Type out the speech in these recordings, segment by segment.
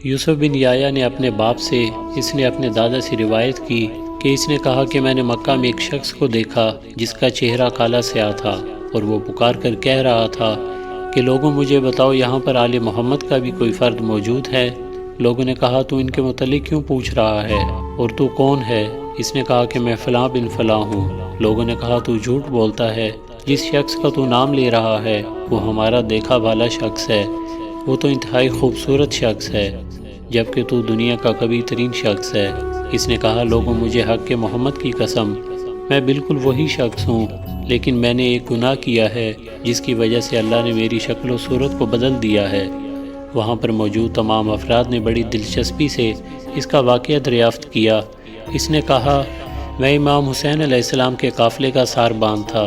یوسف بن یحییٰ نے اپنے باپ سے، اس نے اپنے دادا سے روایت کی کہ اس نے کہا کہ میں نے مکہ میں ایک شخص کو دیکھا جس کا چہرہ کالا سیاہ تھا، اور وہ پکار کر کہہ رہا تھا کہ لوگوں مجھے بتاؤ یہاں پر آل محمد کا بھی کوئی فرد موجود ہے۔ لوگوں نے کہا تو ان کے متعلق کیوں پوچھ رہا ہے اور تو کون ہے؟ اس نے کہا کہ میں فلاں بن فلاں ہوں۔ لوگوں نے کہا تو جھوٹ بولتا ہے، جس شخص کا تو نام لے رہا ہے وہ ہمارا دیکھا بھالا شخص ہے، وہ تو انتہائی خوبصورت شخص ہے، جبکہ تو دنیا کا کبھی ترین شخص ہے۔ اس نے کہا لوگوں مجھے حق کے محمد کی قسم، میں بالکل وہی شخص ہوں، لیکن میں نے ایک گناہ کیا ہے جس کی وجہ سے اللہ نے میری شکل و صورت کو بدل دیا ہے۔ وہاں پر موجود تمام افراد نے بڑی دلچسپی سے اس کا واقعہ دریافت کیا۔ اس نے کہا میں امام حسین علیہ السلام کے قافلے کا ساربان تھا۔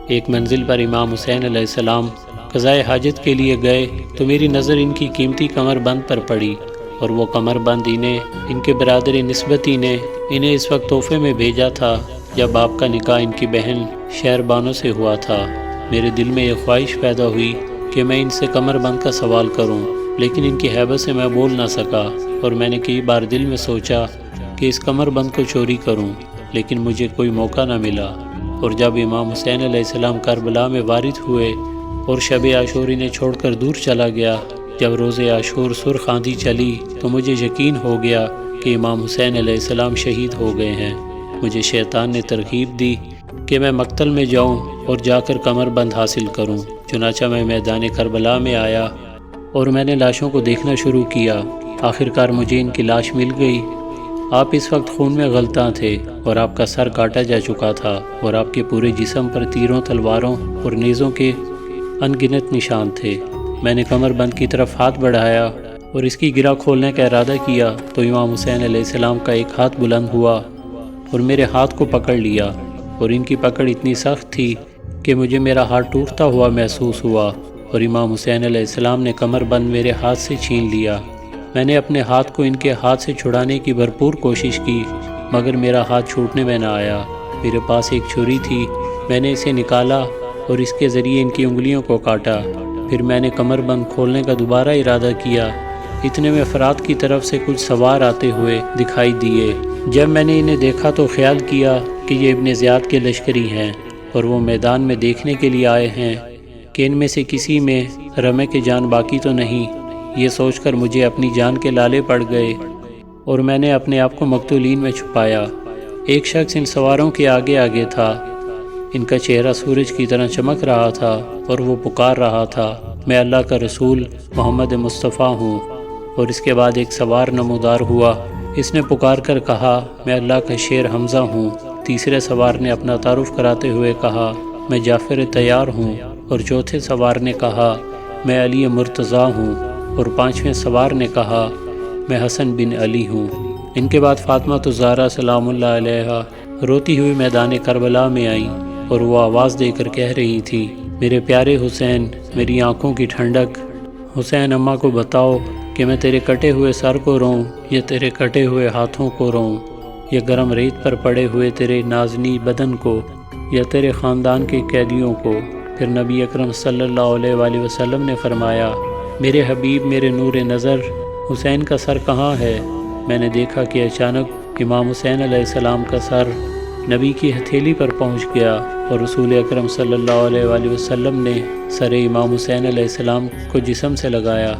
ایک منزل پر امام حسین علیہ السلام قضائے حاجت کے لیے گئے تو میری نظر ان کی قیمتی کمر بند پر پڑی، اور وہ کمر بند انہیں ان کے برادر نسبتی نے انہیں اس وقت تحفے میں بھیجا تھا جب آپ کا نکاح ان کی بہن شہربانو سے ہوا تھا۔ میرے دل میں یہ خواہش پیدا ہوئی کہ میں ان سے کمر بند کا سوال کروں، لیکن ان کی ہیبت سے میں بول نہ سکا، اور میں نے کئی بار دل میں سوچا کہ اس کمر بند کو چوری کروں، لیکن مجھے کوئی موقع نہ ملا۔ اور جب امام حسین علیہ السلام کربلا میں وارد ہوئے اور شب عاشور انہیں چھوڑ کر دور چلا گیا، جب روز عاشور سرخ آندھی چلی تو مجھے یقین ہو گیا کہ امام حسین علیہ السلام شہید ہو گئے ہیں۔ مجھے شیطان نے ترغیب دی کہ میں مقتل میں جاؤں اور جا کر کمر بند حاصل کروں۔ چنانچہ میں میدان کربلا میں آیا اور میں نے لاشوں کو دیکھنا شروع کیا۔ آخرکار مجھے ان کی لاش مل گئی۔ آپ اس وقت خون میں غلطاں تھے اور آپ کا سر کاٹا جا چکا تھا، اور آپ کے پورے جسم پر تیروں، تلواروں اور نیزوں کے ان گنت نشان تھے۔ میں نے کمر بند کی طرف ہاتھ بڑھایا اور اس کی گرہ کھولنے کا ارادہ کیا تو امام حسین علیہ السلام کا ایک ہاتھ بلند ہوا اور میرے ہاتھ کو پکڑ لیا، اور ان کی پکڑ اتنی سخت تھی کہ مجھے میرا ہاتھ ٹوٹتا ہوا محسوس ہوا، اور امام حسین علیہ السلام نے کمر بند میرے ہاتھ سے چھین لیا۔ میں نے اپنے ہاتھ کو ان کے ہاتھ سے چھڑانے کی بھرپور کوشش کی، مگر میرا ہاتھ چھوٹنے میں نہ آیا۔ میرے پاس ایک چھری تھی، میں نے اسے نکالا اور اس کے ذریعے ان کی انگلیوں کو کاٹا۔ پھر میں نے کمر بند کھولنے کا دوبارہ ارادہ کیا۔ اتنے میں افراد کی طرف سے کچھ سوار آتے ہوئے دکھائی دیے۔ جب میں نے انہیں دیکھا تو خیال کیا کہ یہ ابن زیاد کے لشکری ہیں، اور وہ میدان میں دیکھنے کے لیے آئے ہیں کہ ان میں سے کسی میں رمے کی جان باقی تو نہیں۔ یہ سوچ کر مجھے اپنی جان کے لالے پڑ گئے، اور میں نے اپنے آپ کو مقتولین میں چھپایا۔ ایک شخص ان سواروں کے آگے آگے تھا، ان کا چہرہ سورج کی طرح چمک رہا تھا، اور وہ پکار رہا تھا میں اللہ کا رسول محمد مصطفیٰ ہوں۔ اور اس کے بعد ایک سوار نمودار ہوا، اس نے پکار کر کہا میں اللہ کا شیر حمزہ ہوں۔ تیسرے سوار نے اپنا تعارف کراتے ہوئے کہا میں جعفر طیار ہوں، اور چوتھے سوار نے کہا میں علی مرتضیٰ ہوں، اور پانچویں سوار نے کہا میں حسن بن علی ہوں۔ ان کے بعد فاطمہ الزہرا سلام اللہ علیہا روتی ہوئی میدان کربلا میں آئیں، اور وہ آواز دے کر کہہ رہی تھی میرے پیارے حسین، میری آنکھوں کی ٹھنڈک، حسین اماں کو بتاؤ کہ میں تیرے کٹے ہوئے سر کو روں یا تیرے کٹے ہوئے ہاتھوں کو روں، یا گرم ریت پر پڑے ہوئے تیرے نازنی بدن کو، یا تیرے خاندان کے قیدیوں کو۔ پھر نبی اکرم صلی اللہ علیہ وآلہ وسلم نے فرمایا میرے حبیب، میرے نور نظر، حسین کا سر کہاں ہے؟ میں نے دیکھا کہ اچانک امام حسین علیہ السلام کا سر نبی کی ہتھیلی پر پہنچ گیا، اور رسول اکرم صلی اللہ علیہ وآلہ وسلم نے سر امام حسین علیہ السلام کو جسم سے لگایا۔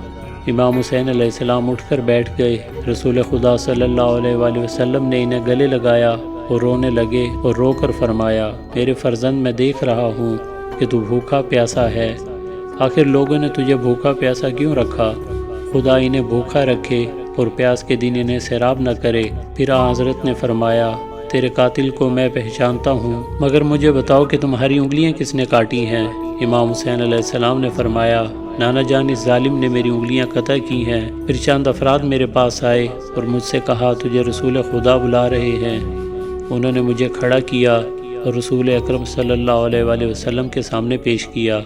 امام حسین علیہ السلام اٹھ کر بیٹھ گئے۔ رسول خدا صلی اللہ علیہ وآلہ وسلم نے انہیں گلے لگایا اور رونے لگے، اور رو کر فرمایا میرے فرزند، میں دیکھ رہا ہوں کہ تو بھوکا پیاسا ہے، آخر لوگوں نے تجھے بھوکا پیاسا کیوں رکھا؟ خدا انہیں بھوکا رکھے اور پیاس کے دن انہیں سیراب نہ کرے۔ پھر حضرت نے فرمایا تیرے قاتل کو میں پہچانتا ہوں، مگر مجھے بتاؤ کہ تمہاری انگلیاں کس نے کاٹی ہیں؟ امام حسین علیہ السلام نے فرمایا نانا جان اس ظالم نے میری انگلیاں قطع کی ہیں۔ پھر چند افراد میرے پاس آئے اور مجھ سے کہا تجھے رسول خدا بلا رہے ہیں۔ انہوں نے مجھے کھڑا کیا اور رسول اکرم صلی اللہ علیہ وآلہ وسلم کے سامنے پیش کیا۔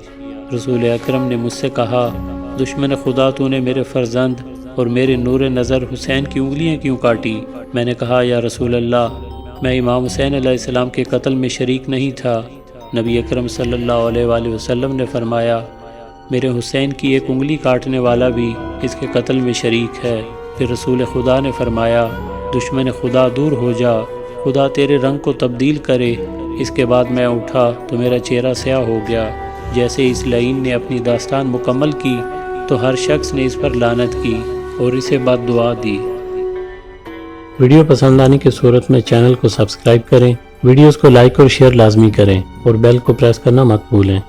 رسول اکرم نے مجھ سے کہا دشمن خدا، تو نے میرے فرزند اور میرے نور نظر حسین کی انگلیاں کیوں کاٹی؟ میں نے کہا یا رسول اللہ، میں امام حسین علیہ السلام کے قتل میں شریک نہیں تھا۔ نبی اکرم صلی اللہ علیہ وآلہ وسلم نے فرمایا میرے حسین کی ایک انگلی کاٹنے والا بھی اس کے قتل میں شریک ہے۔ پھر رسول خدا نے فرمایا دشمن خدا دور ہو جا، خدا تیرے رنگ کو تبدیل کرے۔ اس کے بعد میں اٹھا تو میرا چہرہ سیاہ ہو گیا۔ جیسے اس لعین نے اپنی داستان مکمل کی تو ہر شخص نے اس پر لعنت کی اور اسے بد دعا دی۔ ویڈیو پسند آنے کی صورت میں چینل کو سبسکرائب کریں، ویڈیوز کو لائک اور شیئر لازمی کریں اور بیل کو پریس کرنا مت بھولیں۔